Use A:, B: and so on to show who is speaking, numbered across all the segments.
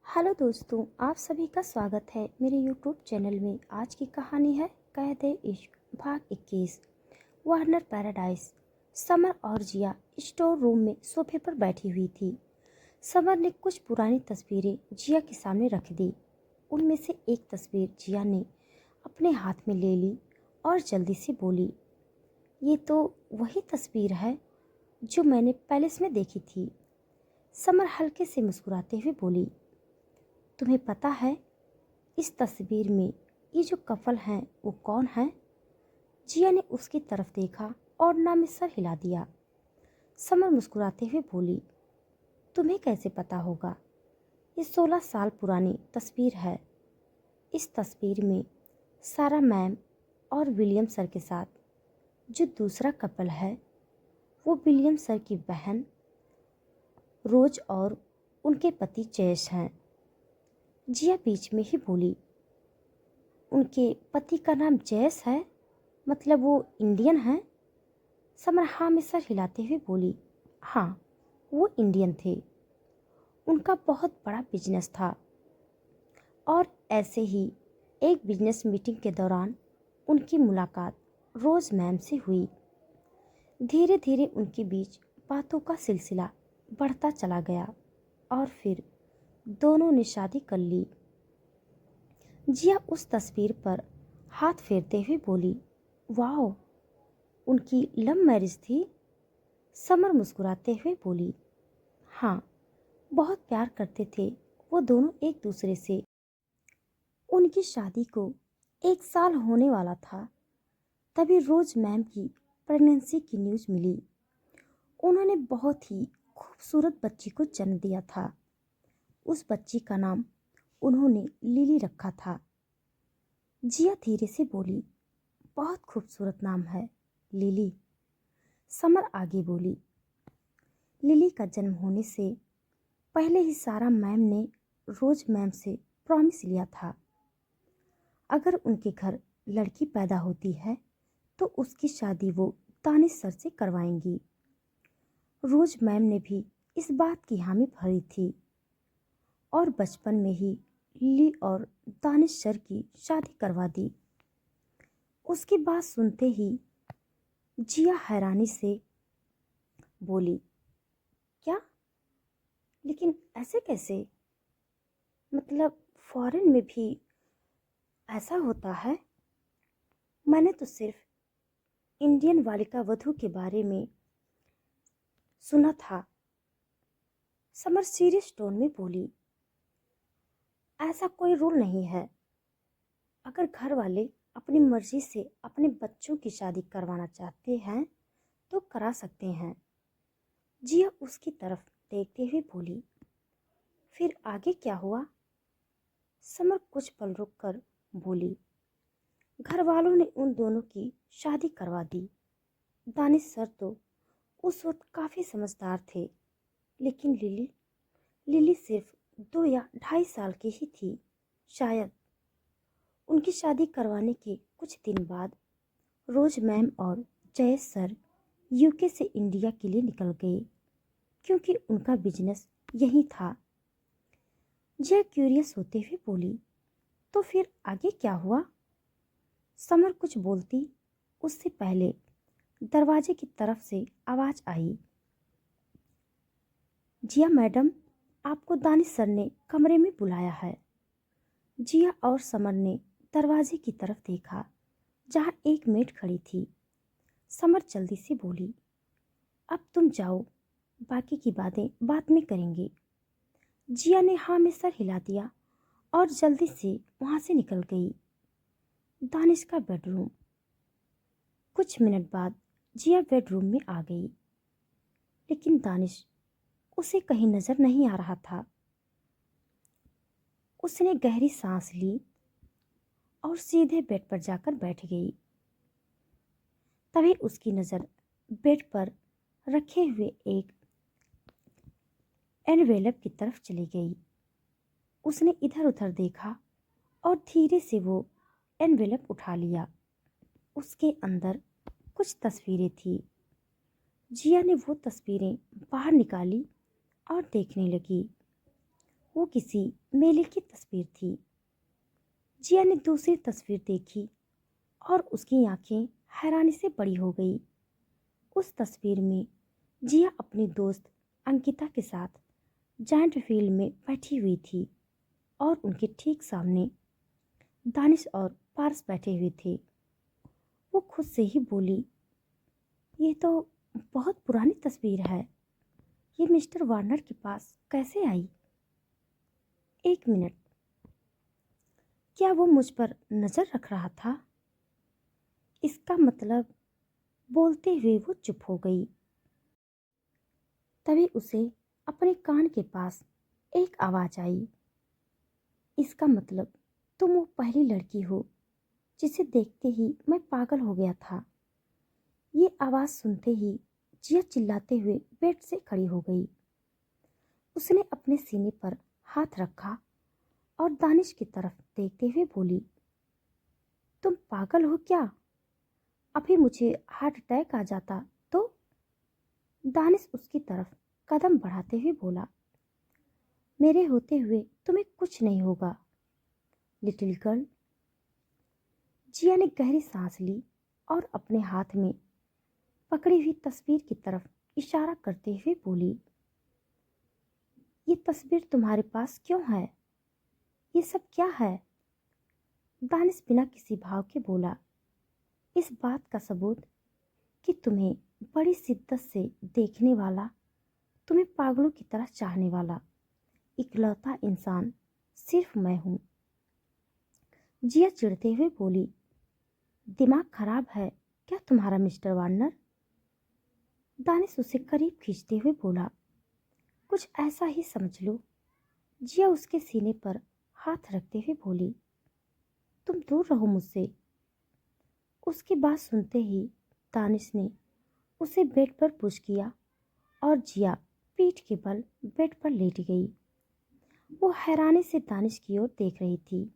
A: Hello दोस्तों, आप सभी का स्वागत है मेरे यूट्यूब चैनल में। आज की कहानी है कैद ए इश्क भाग 21। Warner paradise. समर और जिया स्टोर रूम में सोफे पर बैठी हुई थी। समर ने कुछ पुरानी तस्वीरें जिया के सामने रख दी। उनमें से एक तस्वीर जिया ने अपने हाथ में ले ली और जल्दी से बोली, ये तो वही तस्वीर है जो मैंने पैलेस में देखी थी। समर हल्के से मुस्कुराते हुए बोली, तुम्हें पता है इस तस्वीर में ये जो कपल हैं वो कौन है? जिया ने उसकी तरफ देखा और ना में सर हिला दिया। समर मुस्कुराते हुए बोली, तुम्हें कैसे पता होगा? ये 16 साल पुरानी तस्वीर है। इस तस्वीर में सारा मैम और विलियम सर के साथ जो दूसरा कपल है वो विलियम सर की बहन रोज और उनके पति जयेश हैं। जिया बीच में ही बोली, उनके पति का नाम जयेश है? मतलब वो इंडियन है? समर हाँ में सर हिलाते हुए बोली, हाँ वो इंडियन थे। उनका बहुत बड़ा बिजनेस था और ऐसे ही एक बिजनेस मीटिंग के दौरान उनकी मुलाकात रोज मैम से हुई। धीरे धीरे उनके बीच बातों का सिलसिला बढ़ता चला गया और फिर दोनों ने शादी कर ली। जिया उस तस्वीर पर हाथ फेरते हुए बोली, वाओ, उनकी लव मैरिज थी? समर मुस्कुराते हुए बोली, हाँ, बहुत प्यार करते थे वो दोनों एक दूसरे से। उनकी शादी को 1 साल होने वाला था तभी रोज मैम की प्रेगनेंसी की न्यूज़ मिली। उन्होंने बहुत ही खूबसूरत बच्ची को जन्म दिया था। उस बच्ची का नाम उन्होंने लिली रखा था। जिया धीरे से बोली, बहुत खूबसूरत नाम है, लिली। समर आगे बोली, लिली का जन्म होने से पहले ही सारा मैम ने रोज मैम से प्रॉमिस लिया था, अगर उनके घर लड़की पैदा होती है तो उसकी शादी वो दानिश सर से करवाएंगी। रोज मैम ने भी इस बात की हामी भरी थी और बचपन में ही लिली और दानिश सर की शादी करवा दी। उसकी बात सुनते ही जिया हैरानी से बोली, क्या? लेकिन ऐसे कैसे? मतलब फॉरेन में भी ऐसा होता है? मैंने तो सिर्फ इंडियन बालिका वधू के बारे में सुना था। समर सीरियस टोन में बोली, ऐसा कोई रूल नहीं है। अगर घर वाले अपनी मर्जी से अपने बच्चों की शादी करवाना चाहते हैं तो करा सकते हैं। जिया उसकी तरफ देखते हुए बोली, फिर आगे क्या हुआ? समर कुछ पल रुक कर बोली, घर वालों ने उन दोनों की शादी करवा दी। दानिश सर तो उस वक्त काफ़ी समझदार थे, लेकिन लिली सिर्फ 2 या 2.5 साल की ही थी शायद। उनकी शादी करवाने के कुछ दिन बाद रोज मैम और जयेश सर यूके से इंडिया के लिए निकल गए क्योंकि उनका बिजनेस यही था। जया क्यूरियस होते हुए बोली, तो फिर आगे क्या हुआ? समर कुछ बोलती उससे पहले दरवाजे की तरफ से आवाज आई, जिया मैडम, आपको दानिश सर ने कमरे में बुलाया है। जिया और समर ने दरवाजे की तरफ देखा जहां एक मेड खड़ी थी। समर जल्दी से बोली, अब तुम जाओ, बाकी की बातें बाद में करेंगे। जिया ने हाँ में सर हिला दिया और जल्दी से वहां से निकल गई। दानिश का बेडरूम। कुछ मिनट बाद जिया बेडरूम में आ गई, लेकिन दानिश उसे कहीं नजर नहीं आ रहा था। उसने गहरी सांस ली और सीधे बेड पर जाकर बैठ गई। तभी उसकी नजर बेड पर रखे हुए एक एनवेलप की तरफ चली गई। उसने इधर उधर देखा और धीरे से वो एनवेलप उठा लिया। उसके अंदर कुछ तस्वीरें थी। जिया ने वो तस्वीरें बाहर निकाली और देखने लगी। वो किसी मेले की तस्वीर थी। जिया ने दूसरी तस्वीर देखी और उसकी आंखें हैरानी से बड़ी हो गई। उस तस्वीर में जिया अपनी दोस्त अंकिता के साथ जायंट व्हील में बैठी हुई थी और उनके ठीक सामने दानिश और पारस बैठे हुए थे। वो खुद से ही बोली, ये तो बहुत पुरानी तस्वीर है। ये मिस्टर वार्नर के पास कैसे आई? एक मिनट, क्या वो मुझ पर नजर रख रहा था? इसका मतलब। बोलते हुए वो चुप हो गई। तभी उसे अपने कान के पास एक आवाज आई, इसका मतलब तुम वो पहली लड़की हो जिसे देखते ही मैं पागल हो गया था। ये आवाज सुनते ही जिया चिल्लाते हुए बेड से खड़ी हो गई। उसने अपने सीने पर हाथ रखा और दानिश की तरफ देखते हुए बोली, तुम पागल हो क्या? अभी मुझे हार्ट अटैक आ जाता तो? दानिश उसकी तरफ कदम बढ़ाते हुए बोला, मेरे होते हुए तुम्हें कुछ नहीं होगा लिटिल गर्ल। जिया ने गहरी सांस ली और अपने हाथ में पकड़ी हुई तस्वीर की तरफ इशारा करते हुए बोली, ये तस्वीर तुम्हारे पास क्यों है? ये सब क्या है? दानिश बिना किसी भाव के बोला, इस बात का सबूत कि तुम्हें बड़ी शिद्दत से देखने वाला, तुम्हें पागलों की तरह चाहने वाला इकलौता इंसान सिर्फ मैं हूं। जिया चिढ़ते हुए बोली, दिमाग खराब है क्या तुम्हारा मिस्टर वार्नर? दानिश उसे करीब खींचते हुए बोला, कुछ ऐसा ही समझ लो। जिया उसके सीने पर हाथ रखते हुए बोली, तुम दूर रहो मुझसे। उसकी बात सुनते ही दानिश ने उसे बेड पर पुश किया और जिया पीठ के बल बेड पर लेट गई। वो हैरानी से दानिश की ओर देख रही थी।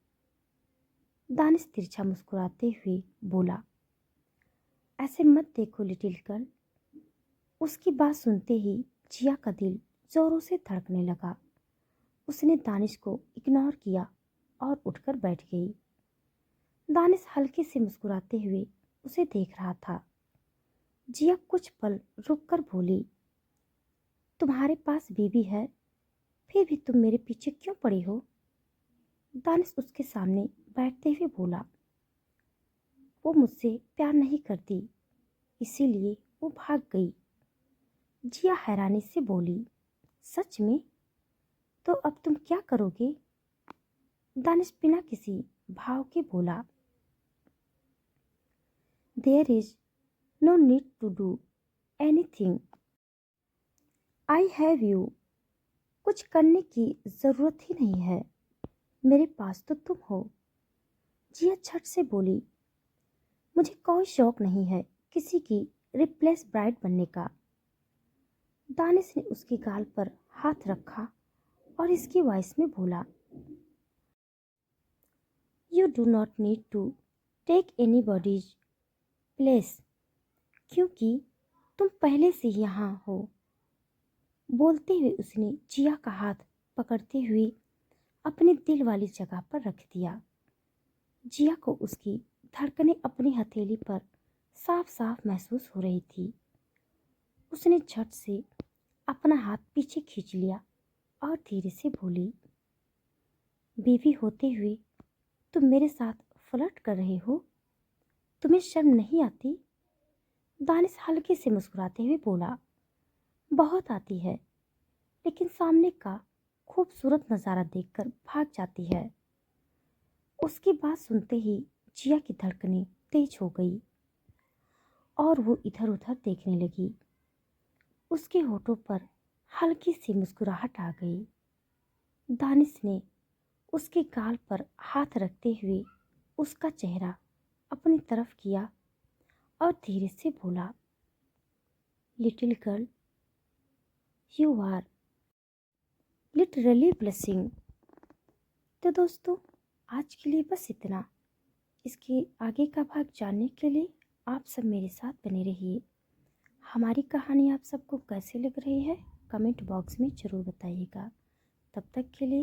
A: दानिश तिरछा मुस्कुराते हुए बोला, ऐसे मत देखो लिटिल गर्ल। उसकी बात सुनते ही जिया का दिल जोरों से धड़कने लगा। उसने दानिश को इग्नोर किया और उठकर बैठ गई। दानिश हल्के से मुस्कुराते हुए उसे देख रहा था। जिया कुछ पल रुककर बोली, तुम्हारे पास बीवी है, फिर भी तुम मेरे पीछे क्यों पड़ी हो? दानिश उसके सामने बैठते हुए बोला, वो मुझसे प्यार नहीं करती, इसीलिए वो भाग गई। जिया हैरानी से बोली, सच में? तो अब तुम क्या करोगे? दानिश बिना किसी भाव के बोला, there is no need to do anything, I have you. कुछ करने की जरूरत ही नहीं है, मेरे पास तो तुम हो। जिया झट से बोली, मुझे कोई शौक नहीं है किसी की रिप्लेस ब्राइड बनने का। दानिश ने उसके गाल पर हाथ रखा और इसकी वॉइस में बोला, you do not need to take anybody's place, क्योंकि तुम पहले से यहाँ हो। बोलते हुए उसने जिया का हाथ पकड़ते हुए अपने दिल वाली जगह पर रख दिया। जिया को उसकी धड़कनें अपनी हथेली पर साफ साफ महसूस हो रही थी। उसने झट से अपना हाथ पीछे खींच लिया और धीरे से बोली, बीवी होते हुए तुम मेरे साथ फ्लर्ट कर रहे हो? तुम्हें शर्म नहीं आती? दानिश हल्के से मुस्कुराते हुए बोला, बहुत आती है, लेकिन सामने का खूबसूरत नज़ारा देखकर भाग जाती है। उसकी बात सुनते ही जिया की धड़कनें तेज हो गई और वो इधर उधर देखने लगी। उसके होठों पर हल्की सी मुस्कुराहट आ गई। दानिश ने उसके गाल पर हाथ रखते हुए उसका चेहरा अपनी तरफ किया और धीरे से बोला, little girl, you are literally blessing. तो दोस्तों, आज के लिए बस इतना। इसके आगे का भाग जानने के लिए आप सब मेरे साथ बने रहिए। हमारी कहानी आप सबको कैसे लग रही है कमेंट बॉक्स में ज़रूर बताइएगा। तब तक के लिए